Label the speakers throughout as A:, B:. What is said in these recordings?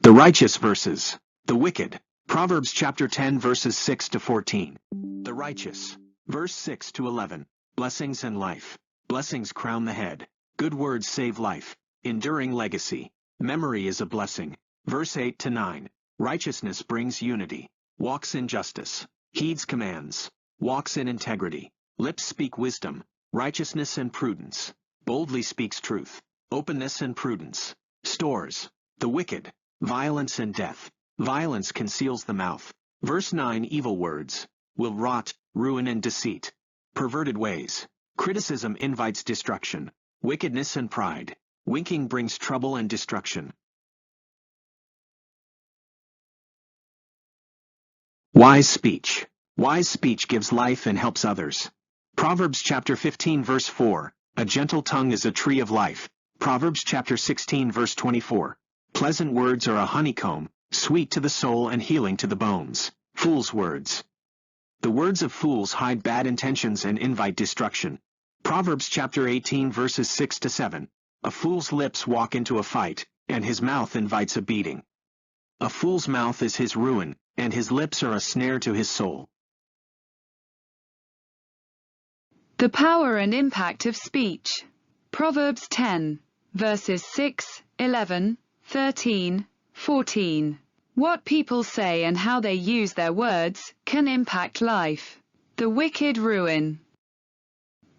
A: The righteous versus the wicked. Proverbs chapter 10 verses 6 to 14. The righteous. Verse 6 to 11. Blessings and life. Blessings crown the head. Good words save life. Enduring legacy. Memory is a blessing. Verse 8 to 9. Righteousness brings unity. Walks in justice. Heeds commands. Walks in integrity. Lips speak wisdom. Righteousness and prudence. Boldly speaks truth. Openness and prudence. Stores. The wicked. Violence and death. Violence conceals the mouth. Verse 9. Evil words will rot, ruin and deceit. Perverted ways. Criticism invites destruction. Wickedness and pride. Winking brings trouble and destruction. Wise speech. Wise speech gives life and helps others. Proverbs chapter 15 verse 4. A gentle tongue is a tree of life. Proverbs chapter 16 verse 24. Pleasant words are a honeycomb, sweet to the soul and healing to the bones. Fools' words. The words of fools hide bad intentions and invite destruction. Proverbs chapter 18 verses 6 to 7. A fool's lips walk into a fight, and his mouth invites a beating. A fool's mouth is his ruin, and his lips are a snare to his soul.
B: The power and impact of speech. Proverbs 10, verses 6, 11, 13, 14. What people say and how they use their words can impact life. The wicked ruin.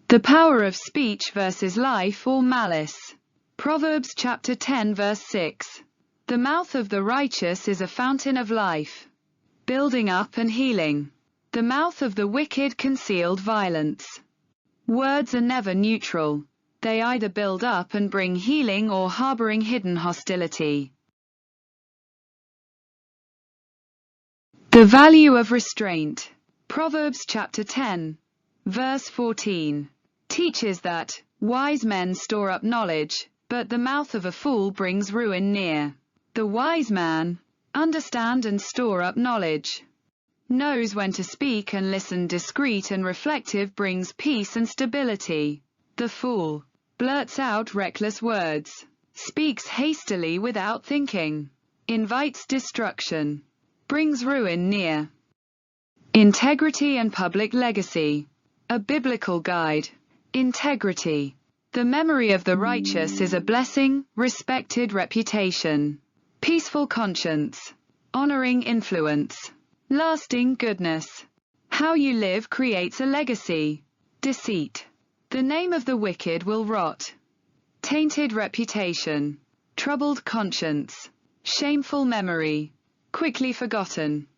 B: The power of speech versus life or malice. Proverbs chapter 10 verse 6. The mouth of the righteous is a fountain of life, building up and healing. The mouth of the wicked concealed violence. Words are never neutral. They either build up and bring healing or harboring hidden hostility. The value of restraint. Proverbs chapter 10, verse 14, teaches that wise men store up knowledge, but the mouth of a fool brings ruin near. The wise man, understand and store up knowledge, knows when to speak and listen. Discreet and reflective brings peace and stability. The fool blurts out reckless words, speaks hastily without thinking, invites destruction, brings ruin near. Integrity and public legacy. A biblical guide. Integrity. The memory of the righteous is a blessing, respected reputation. Peaceful conscience. Honoring influence. Lasting goodness. How you live creates a legacy. Deceit. The name of the wicked will rot. Tainted reputation. Troubled conscience. Shameful memory. Quickly forgotten.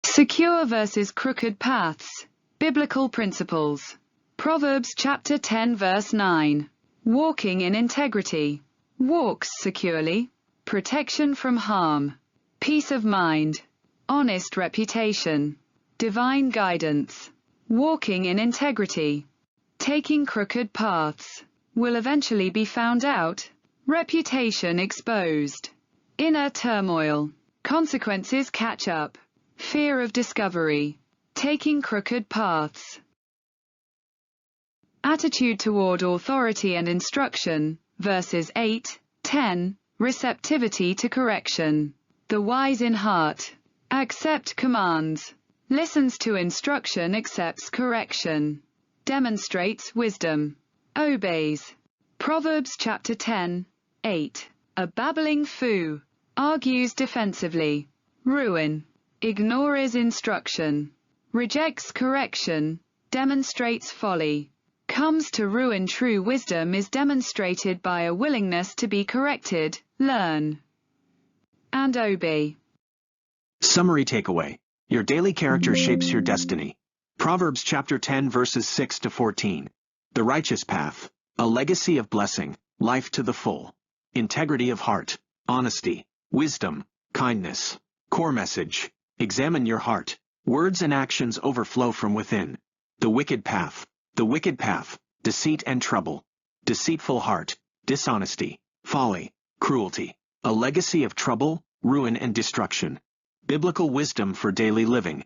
B: Secure versus crooked paths. Biblical principles. Proverbs chapter 10 verse 9. Walking in integrity. Walks securely. Protection from harm. Peace of mind. Honest reputation. Divine guidance. Walking in integrity. Taking crooked paths. Will eventually be found out. Reputation exposed. Inner turmoil. Consequences catch up. Fear of discovery. Taking crooked paths. Attitude toward authority and instruction. Verses 8, 10. Receptivity to correction. The wise in heart. Accept commands. Listens to instruction, accepts correction. Demonstrates wisdom. Obeys. Proverbs chapter 10, 8. A babbling fool. Argues defensively. Ruin. Ignores instruction. Rejects correction. Demonstrates folly. Comes to ruin. True wisdom is demonstrated by a willingness to be corrected, learn, and obey.
A: Summary takeaway. Your daily character shapes your destiny. Proverbs chapter 10 verses 6 to 14. The righteous path. A legacy of blessing, life to the full. Integrity of heart. Honesty. Wisdom. Kindness. Core message. Examine your heart. Words and actions overflow from within. The wicked path. The wicked path. Deceit and trouble. Deceitful heart. Dishonesty. Folly. Cruelty. A legacy of trouble, ruin and destruction. Biblical wisdom for daily living.